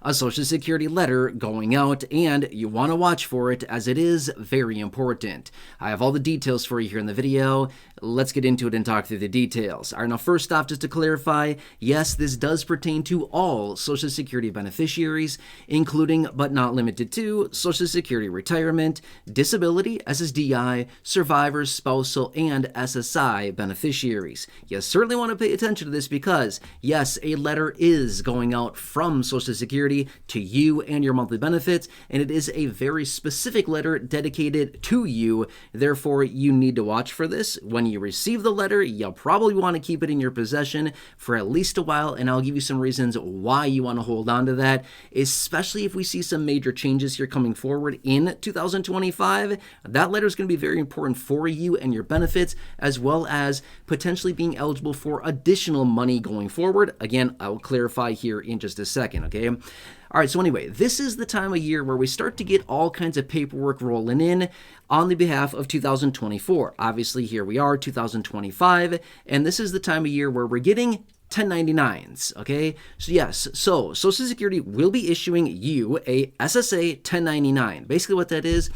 a Social Security letter going out, and you want to watch for it as it is very important. I have all the details for you here in the video. Let's get into it and talk through the details. All right, now first off, just to clarify, yes, this does pertain to all Social Security beneficiaries, including but not limited to Social Security retirement, disability, SSDI, survivors, spousal, and SSI beneficiaries. You certainly want to pay attention to this because, yes, a letter is going out from Social Security to you and your monthly benefits, and it is a very specific letter dedicated to you. Therefore, you need to watch for this. When you receive the letter, you'll probably want to keep it in your possession for at least a while, and I'll give you some reasons why you want to hold on to that, especially if we see some major changes here coming forward in 2025. That letter is going to be very important for you and your benefits, as well as potentially being eligible for additional money going forward. Again, I will clarify here in just a second, okay? All right, so anyway, this is the time of year where we start to get all kinds of paperwork rolling in on the behalf of 2024. Obviously, here we are, 2025, and this is the time of year where we're getting 1099s, okay? So yes, so Social Security will be issuing you a SSA 1099. Basically what that is,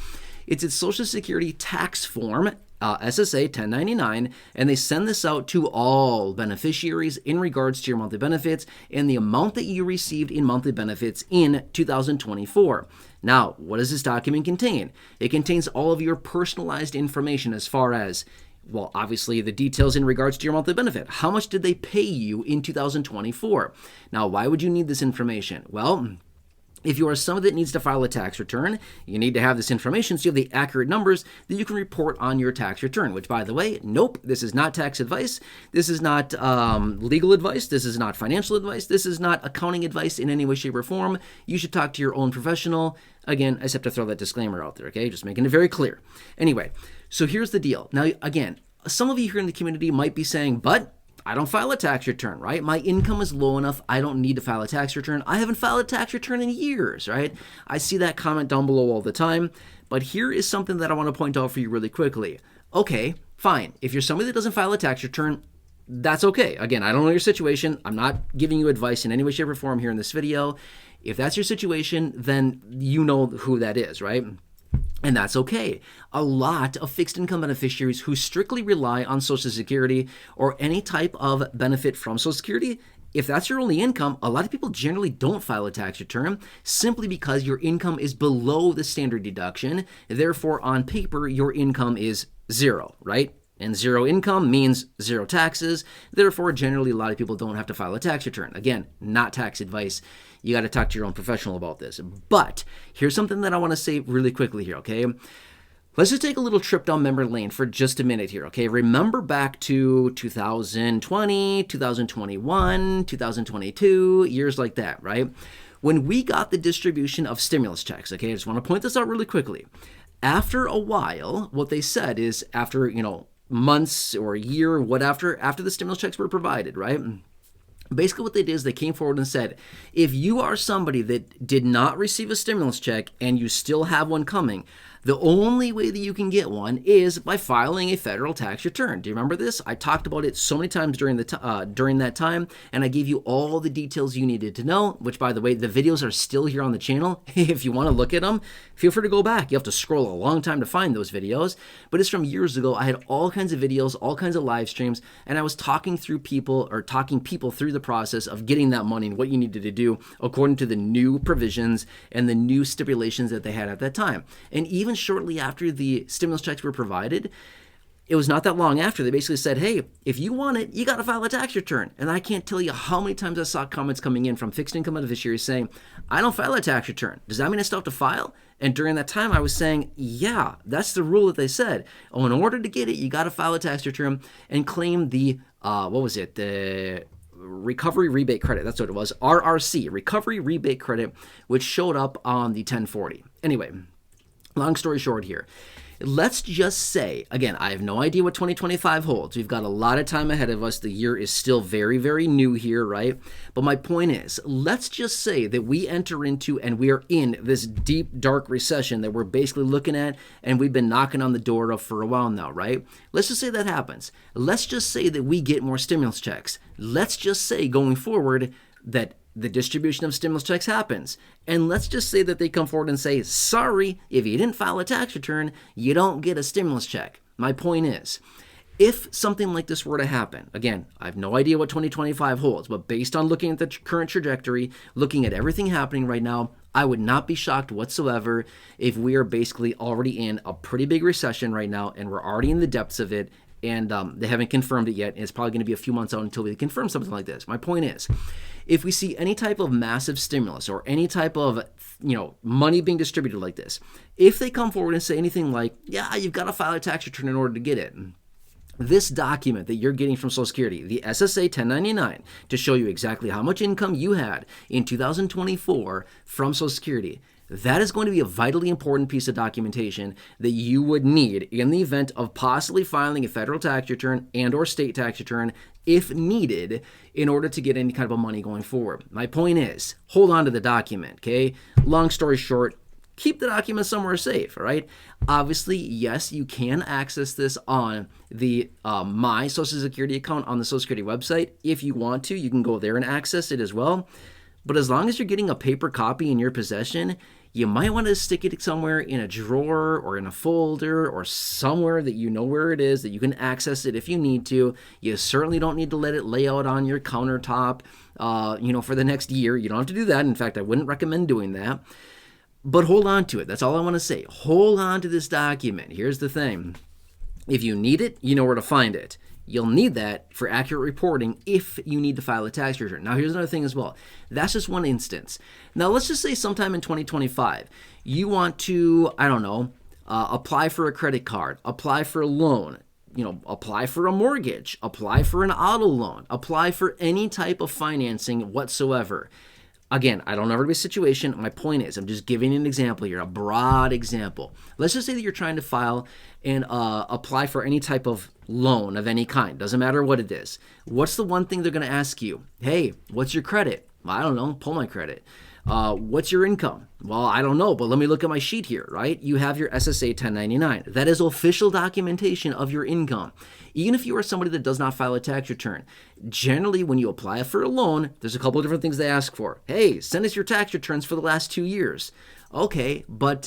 it's a Social Security tax form, SSA 1099, and they send this out to all beneficiaries in regards to your monthly benefits and the amount that you received in monthly benefits in 2024. Now, what does this document contain? It contains all of your personalized information as far as, well, obviously the details in regards to your monthly benefit. How much did they pay you in 2024? Now, why would you need this information? Well, if you are someone that needs to file a tax return, you need to have this information so you have the accurate numbers that you can report on your tax return, which, by the way, nope, this is not tax advice. This is not legal advice. This is not financial advice. This is not accounting advice in any way, shape, or form. You should talk to your own professional. Again, I just have to throw that disclaimer out there, okay? Just making it very clear. Anyway, so here's the deal. Now, again, some of you here in the community might be saying, but I don't file a tax return, right? My income is low enough. I don't need to file a tax return. I haven't filed a tax return in years, right? I see that comment down below all the time. But here is something that I want to point out for you really quickly. Okay, fine. If you're somebody that doesn't file a tax return, that's okay. Again, I don't know your situation. I'm not giving you advice in any way, shape, or form here in this video. If that's your situation, then you know who that is, right? And that's okay. A lot of fixed income beneficiaries who strictly rely on Social Security or any type of benefit from Social Security, if that's your only income, a lot of people generally don't file a tax return simply because your income is below the standard deduction. Therefore, on paper, your income is zero, right? And zero income means zero taxes. Therefore, generally, a lot of people don't have to file a tax return. Again, not tax advice. You got to talk to your own professional about this. But here's something that I want to say really quickly here, okay? Let's just take a little trip down memory lane for just a minute here, okay? Remember back to 2020, 2021, 2022, years like that, right? When we got the distribution of stimulus checks, okay? I just want to point this out really quickly. After a while, what they said is after, months or a year, whatever, after the stimulus checks were provided, right? Basically what they did is they came forward and said, if you are somebody that did not receive a stimulus check and you still have one coming, the only way that you can get one is by filing a federal tax return. Do you remember this? I talked about it so many times during that time, and I gave you all the details you needed to know, which, by the way, the videos are still here on the channel. If you want to look at them, feel free to go back. You have to scroll a long time to find those videos, but it's from years ago. I had all kinds of videos, all kinds of live streams, and I was talking people through the process of getting that money and what you needed to do according to the new provisions and the new stipulations that they had at that time. And even shortly after the stimulus checks were provided, it was not that long after, they basically said, hey, if you want it, you got to file a tax return. And I can't tell you how many times I saw comments coming in from fixed income beneficiaries saying, I don't file a tax return. Does that mean I still have to file? And during that time, I was saying, yeah, that's the rule that they said. Oh, in order to get it, you got to file a tax return and claim the, the recovery rebate credit. That's what it was. RRC, recovery rebate credit, which showed up on the 1040. Anyway, long story short here, let's just say, again, I have no idea what 2025 holds. We've got a lot of time ahead of us. The year is still very, very new here, right? But my point is, let's just say that we enter into and we are in this deep, dark recession that we're basically looking at and we've been knocking on the door of for a while now, right? Let's just say that happens. Let's just say that we get more stimulus checks. Let's just say going forward that the distribution of stimulus checks happens. And let's just say that they come forward and say, sorry, if you didn't file a tax return, you don't get a stimulus check. My point is, if something like this were to happen, again, I have no idea what 2025 holds, but based on looking at the current trajectory, looking at everything happening right now, I would not be shocked whatsoever if we are basically already in a pretty big recession right now, and we're already in the depths of it, and they haven't confirmed it yet, and it's probably going to be a few months out until we confirm something like this. My point is, if we see any type of massive stimulus or any type of money being distributed like this, if they come forward and say anything like, yeah, you've got to file a tax return in order to get it, this document that you're getting from Social Security, the SSA 1099, to show you exactly how much income you had in 2024 from Social Security, that is going to be a vitally important piece of documentation that you would need in the event of possibly filing a federal tax return and or state tax return if needed in order to get any kind of money going forward. My point is, hold on to the document, okay? Long story short, keep the document somewhere safe, all right? Obviously, yes, you can access this on the My Social Security account on the Social Security website. If you want to, you can go there and access it as well. But as long as you're getting a paper copy in your possession, you might want to stick it somewhere in a drawer or in a folder or somewhere that you know where it is, that you can access it if you need to. You certainly don't need to let it lay out on your countertop, for the next year. You don't have to do that. In fact, I wouldn't recommend doing that. But hold on to it. That's all I want to say. Hold on to this document. Here's the thing. If you need it, you know where to find it. You'll need that for accurate reporting if you need to file a tax return. Now, here's another thing as well. That's just one instance. Now, let's just say sometime in 2025, you want to, apply for a credit card, apply for a loan, apply for a mortgage, apply for an auto loan, apply for any type of financing whatsoever. Again, I don't know everybody's situation. My point is, I'm just giving an example here, a broad example. Let's just say that you're trying to file and apply for any type of loan of any kind. Doesn't matter what it is. What's the one thing they're going to ask you? Hey, what's your credit? I don't know. Pull my credit. What's your income? Well, I don't know, but let me look at my sheet here, right? You have your SSA 1099. That is official documentation of your income. Even if you are somebody that does not file a tax return, generally when you apply for a loan, there's a couple of different things they ask for. Hey, send us your tax returns for the last 2 years. Okay, but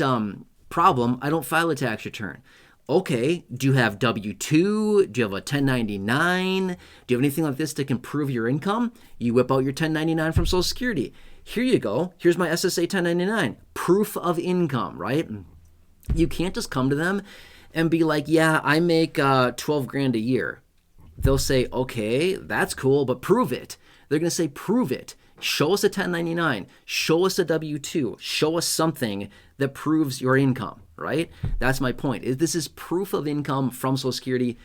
problem, I don't file a tax return. Okay, do you have W-2? Do you have a 1099? Do you have anything like this that can prove your income? You whip out your 1099 from Social Security. Here you go. Here's my SSA 1099. Proof of income, right? You can't just come to them and be like, yeah, I make 12 grand a year. They'll say, okay, that's cool, but prove it. They're going to say, prove it. Show us a 1099. Show us a W-2. Show us something that proves your income, right? That's my point. This is proof of income from Social Security.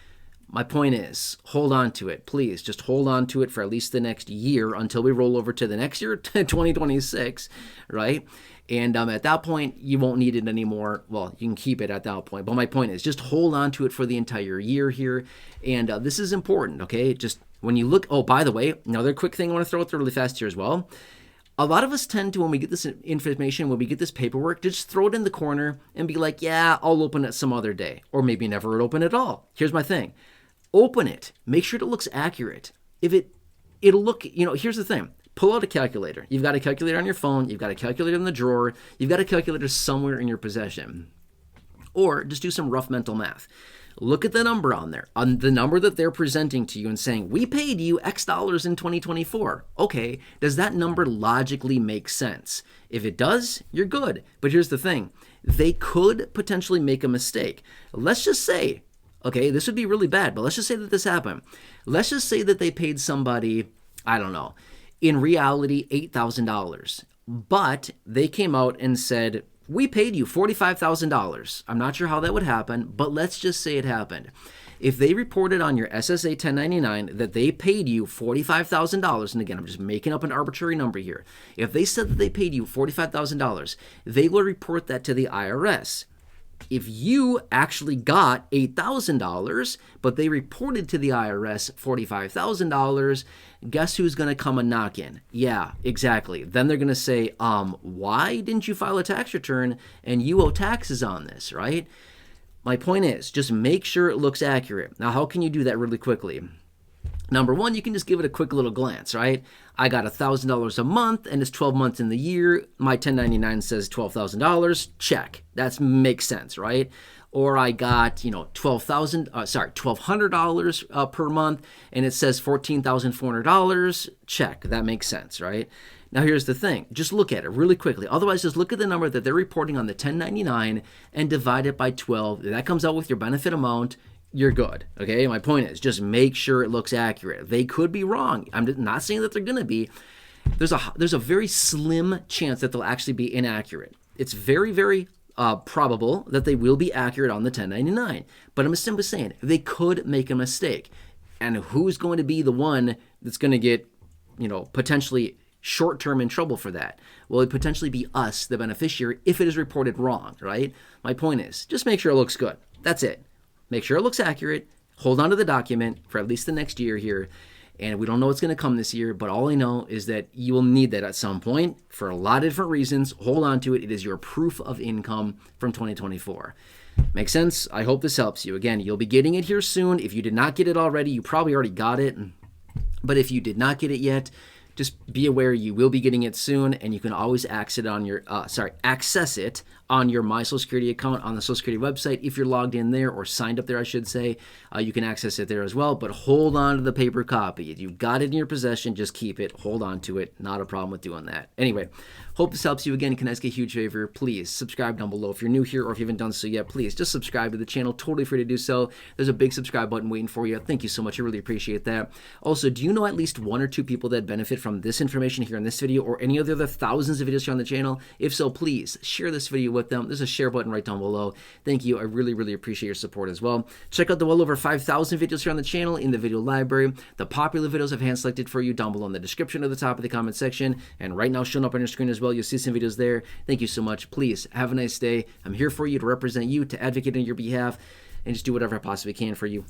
My point is, hold on to it. Please, just hold on to it for at least the next year until we roll over to the next year, 2026, right? And at that point, you won't need it anymore. Well, you can keep it at that point. But my point is, just hold on to it for the entire year here. And this is important, okay? Just when you look, oh, by the way, another quick thing I want to throw out there really fast here as well. A lot of us tend to, when we get this information, when we get this paperwork, just throw it in the corner and be like, yeah, I'll open it some other day. Or maybe never open it at all. Here's my thing. Open it. Make sure it looks accurate. It'll look, here's the thing. Pull out a calculator. You've got a calculator on your phone. You've got a calculator in the drawer. You've got a calculator somewhere in your possession. Or just do some rough mental math. Look at the number on there, on the number that they're presenting to you and saying, we paid you X dollars in 2024. Okay, does that number logically make sense? If it does, you're good. But here's the thing. They could potentially make a mistake. Let's just say, okay, this would be really bad, but let's just say that this happened. Let's just say that they paid somebody, I don't know, in reality, $8,000. But they came out and said, we paid you $45,000. I'm not sure how that would happen, but let's just say it happened. If they reported on your SSA 1099 that they paid you $45,000, and again, I'm just making up an arbitrary number here. If they said that they paid you $45,000, they will report that to the IRS. If you actually got $8,000, but they reported to the IRS $45,000, guess who's going to come a knocking? Yeah, exactly. Then they're going to say, why didn't you file a tax return and you owe taxes on this, right? My point is, just make sure it looks accurate. Now, how can you do that really quickly? Number one, you can just give it a quick little glance, right? I got $1,000 a month and it's 12 months in the year. My 1099 says $12,000. Check. That makes sense, right? Or I got, $1,200 per month and it says $14,400. Check. That makes sense, right? Now here's the thing. Just look at it really quickly. Otherwise, just look at the number that they're reporting on the 1099 and divide it by 12. That comes out with your benefit amount. You're good, okay? My point is just make sure it looks accurate. They could be wrong. I'm not saying that they're going to be. There's a very slim chance that they'll actually be inaccurate. It's very, very probable that they will be accurate on the 1099. But I'm simply saying they could make a mistake. And who's going to be the one that's going to get, potentially short-term in trouble for that? Well, it'd potentially be us, the beneficiary, if it is reported wrong, right? My point is just make sure it looks good. That's it. Make sure it looks accurate. Hold on to the document for at least the next year here. And we don't know what's going to come this year, but all I know is that you will need that at some point for a lot of different reasons. Hold on to it. It is your proof of income from 2024. Make sense? I hope this helps you. Again, you'll be getting it here soon. If you did not get it already, you probably already got it. But if you did not get it yet, just be aware you will be getting it soon, and you can always access it on your My Social Security account on the Social Security website. If you're logged in there or signed up there, I should say, you can access it there as well. But hold on to the paper copy. If you've got it in your possession, just keep it. Hold on to it. Not a problem with doing that. Anyway, hope this helps you. Again, can I ask a huge favor? Please subscribe down below. If you're new here or if you haven't done so yet, please just subscribe to the channel. Totally free to do so. There's a big subscribe button waiting for you. Thank you so much. I really appreciate that. Also, do you know at least one or two people that benefit from this information here in this video or any of the other thousands of videos here on the channel? If so, please share this video with them. There's a share button right down below. Thank you. I really, really appreciate your support as well. Check out the well over 5,000 videos here on the channel in the video library. The popular videos I've hand selected for you down below in the description at the top of the comment section. And right now showing up on your screen as well, you'll see some videos there. Thank you so much. Please have a nice day. I'm here for you to represent you, to advocate on your behalf, and just do whatever I possibly can for you.